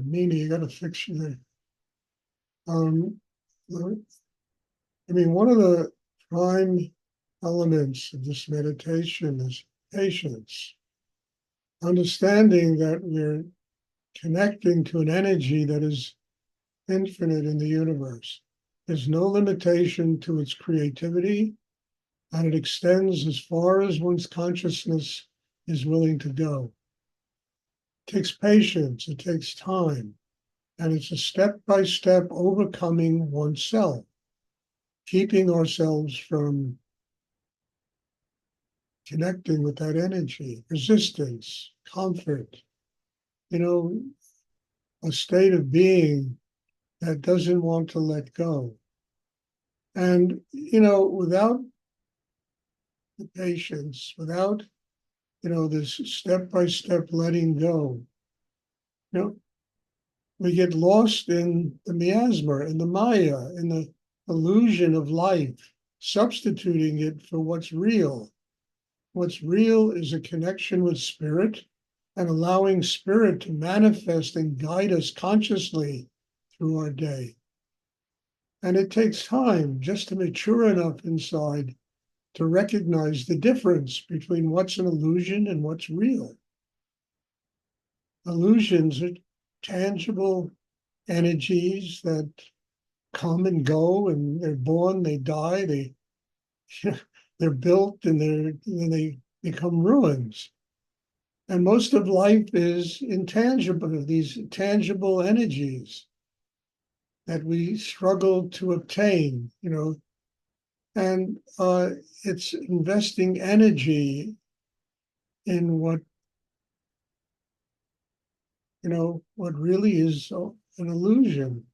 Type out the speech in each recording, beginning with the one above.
Nina, you got to fix your. Um, I mean, one of the prime elements of this meditation is patience, understanding that we're connecting to an energy that is infinite in the universe. There's no limitation to its creativity, and it extends as far as one's consciousness is willing to go. It takes patience, it takes time, and it's a step-by-step overcoming oneself, keeping ourselves from connecting with that energy, resistance, comfort, a state of being that doesn't want to let go. And, without the patience, without, this step-by-step letting go, you know, we get lost in the miasma, in the Maya, in the illusion of life, substituting it for what's real. What's real is a connection with spirit and allowing spirit to manifest and guide us consciously through our day. And it takes time just to mature enough inside to recognize the difference between what's an illusion and what's real. Illusions are tangible energies that come and go, and they're born, they die, they're built, and they become ruins. And most of life is intangible, these tangible energies that we struggle to obtain, and it's investing energy in what really is an illusion.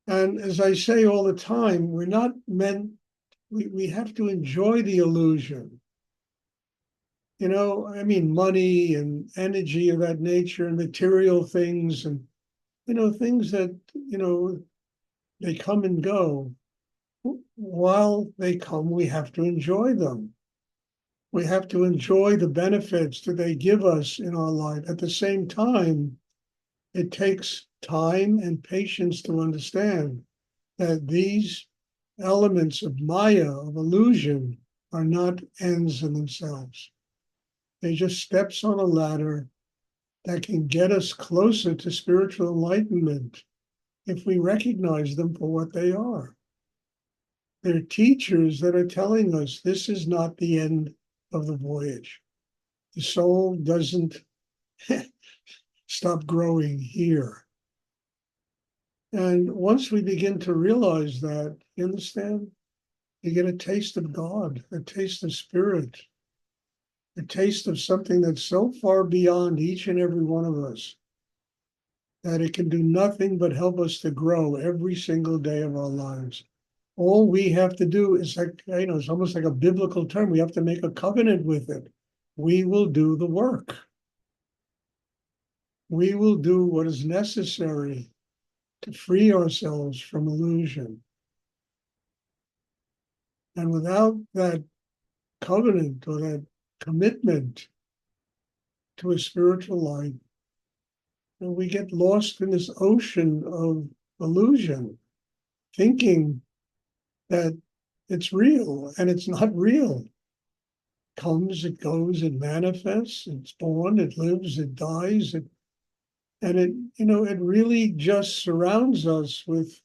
And as I say all the time, we're not meant, we have to enjoy the illusion. Money and energy of that nature and material things and, things that, they come and go. While they come, we have to enjoy them. We have to enjoy the benefits that they give us in our life. At the same time, it takes time and patience to understand that these elements of Maya, of illusion, are not ends in themselves. They're just steps on a ladder that can get us closer to spiritual enlightenment if we recognize them for what they are. They're teachers that are telling us this is not the end of the voyage. The soul doesn't stop growing here. And once we begin to realize that, you understand, you get a taste of God, a taste of spirit, a taste of something that's so far beyond each and every one of us that it can do nothing but help us to grow every single day of our lives. All we have to do is it's almost like a biblical term. We have to make a covenant with it. We will do the work. We will do what is necessary to free ourselves from illusion. And without that covenant or that commitment to a spiritual life, we get lost in this ocean of illusion, thinking that it's real, and it's not real. It comes, it goes, it manifests, it's born, it lives, it dies, and it really just surrounds us with,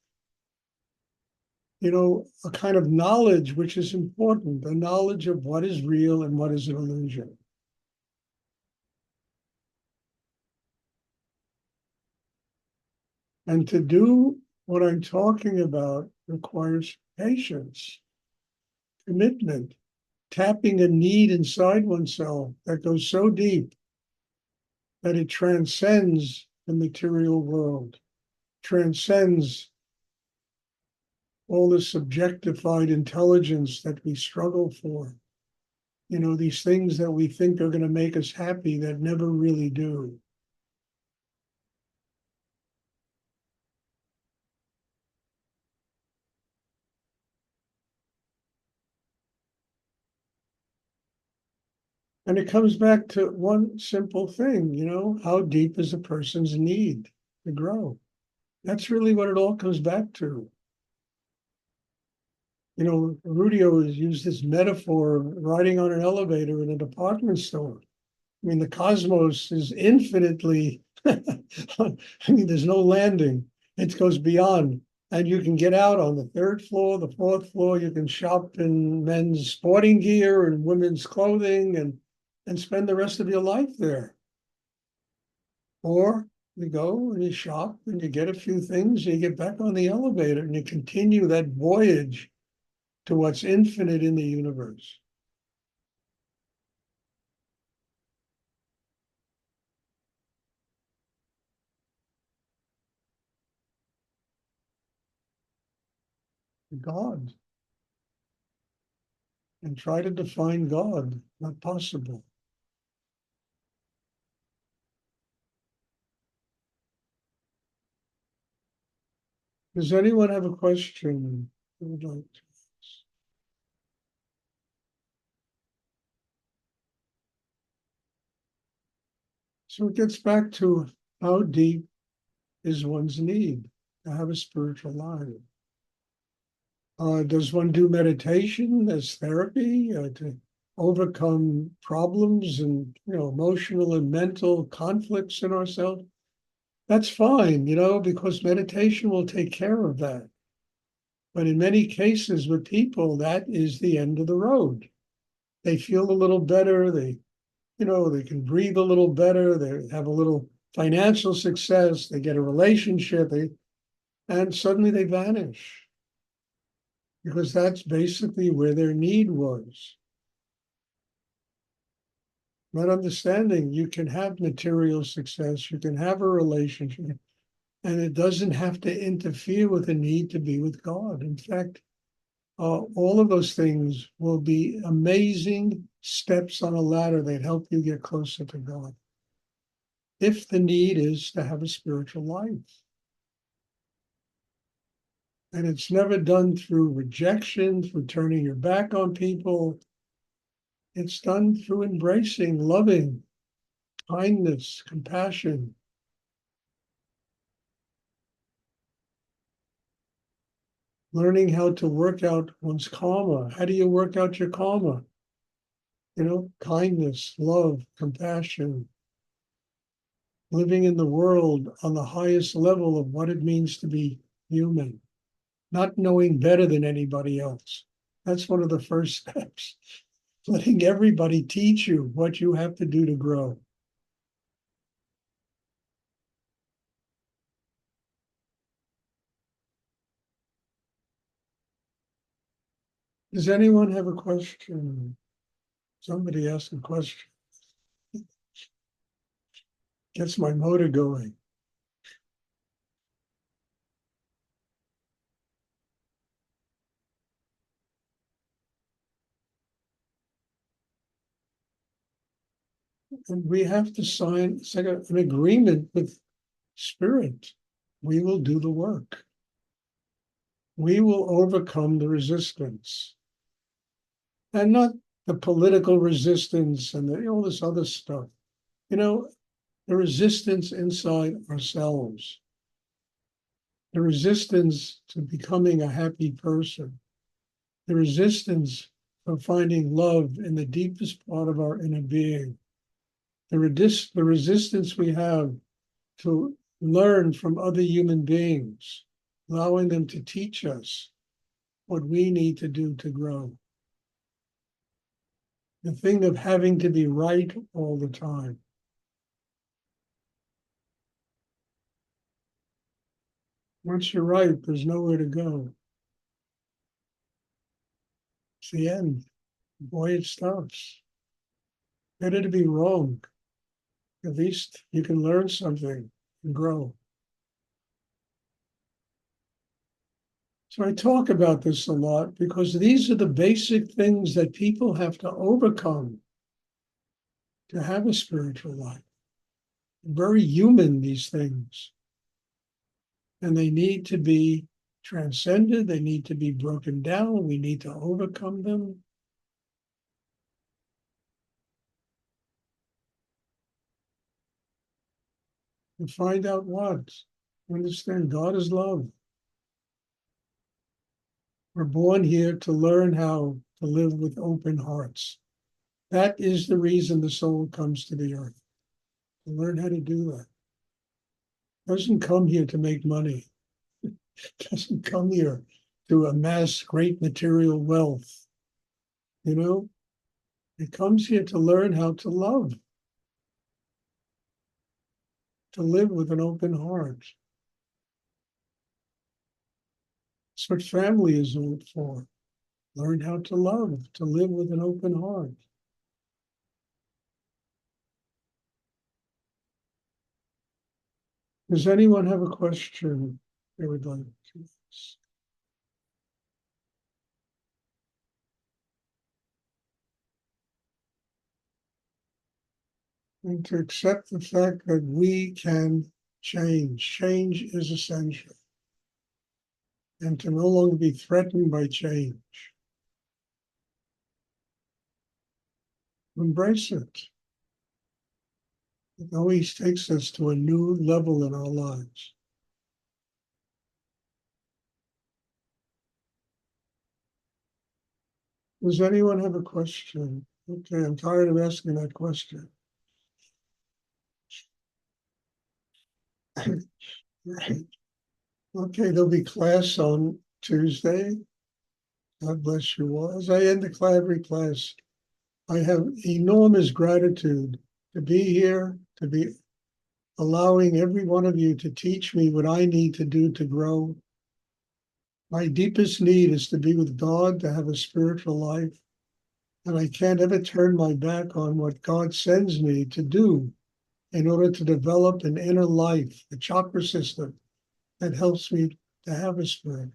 a kind of knowledge which is important, a knowledge of what is real and what is an illusion. And to do what I'm talking about requires patience, commitment, tapping a need inside oneself that goes so deep that it transcends the material world, transcends all this subjectified intelligence that we struggle for. These things that we think are going to make us happy that never really do. And it comes back to one simple thing, how deep is a person's need to grow? That's really what it all comes back to. Rudio has used this metaphor of riding on an elevator in a department store. I mean, the cosmos is infinitely, there's no landing. It goes beyond. And you can get out on the third floor, the fourth floor. You can shop in men's sporting gear and women's clothing and spend the rest of your life there. Or you go and you shop and you get a few things, and you get back on the elevator and you continue that voyage to what's infinite in the universe. God. And try to define God. Not possible. Does anyone have a question they would like to ask? So it gets back to how deep is one's need to have a spiritual life? Does one do meditation as therapy to overcome problems and emotional and mental conflicts in ourselves? That's fine, because meditation will take care of that. But in many cases with people, that is the end of the road. They feel a little better. They can breathe a little better. They have a little financial success. They get a relationship, and suddenly they vanish. Because that's basically where their need was. Not understanding you can have material success, you can have a relationship, and it doesn't have to interfere with the need to be with God. In fact, all of those things will be amazing steps on a ladder that help you get closer to God. If the need is to have a spiritual life. And it's never done through rejection, through turning your back on people. It's done through embracing, loving, kindness, compassion. Learning how to work out one's karma. How do you work out your karma? Kindness, love, compassion. Living in the world on the highest level of what it means to be human. Not knowing better than anybody else. That's one of the first steps. Letting everybody teach you what you have to do to grow. Does anyone have a question? Somebody ask a question. Gets my motor going. And we have to sign an agreement with Spirit. We will do the work. We will overcome the resistance. And not the political resistance and all this other stuff. The resistance inside ourselves. The resistance to becoming a happy person. The resistance of finding love in the deepest part of our inner being. The resistance we have to learn from other human beings, allowing them to teach us what we need to do to grow. The thing of having to be right all the time. Once you're right, there's nowhere to go. It's the end. Boy, it stops. Better to be wrong. At least you can learn something and grow. So I talk about this a lot because these are the basic things that people have to overcome to have a spiritual life. Very human, these things. And they need to be transcended. They need to be broken down. We need to overcome them. And find out what. Understand God is love. We're born here to learn how to live with open hearts. That is the reason the soul comes to the earth, to learn how to do that. Doesn't come here to make money. Doesn't come here to amass great material wealth. You know, it comes here to learn how to love, to live with an open heart. That's what family is all for. Learn how to love, to live with an open heart. Does anyone have a question they would like to ask? And to accept the fact that we can change. Change is essential. And to no longer be threatened by change. Embrace it. It always takes us to a new level in our lives. Does anyone have a question? Okay, I'm tired of asking that question. Right. Okay, there'll be class on Tuesday. God bless you all. As I end every class, I have enormous gratitude to be here, to be allowing every one of you to teach me what I need to do to grow. My deepest need is to be with God, to have a spiritual life. And I can't ever turn my back on what God sends me to do in order to develop an inner life, a chakra system that helps me to have a spirit.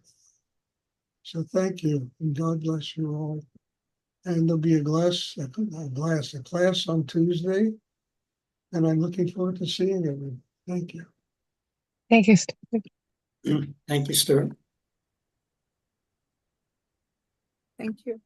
So thank you, and God bless you all. And there'll be a class on Tuesday, and I'm looking forward to seeing everyone. Thank you. Thank you, Stuart. Thank you, Stuart. Thank you.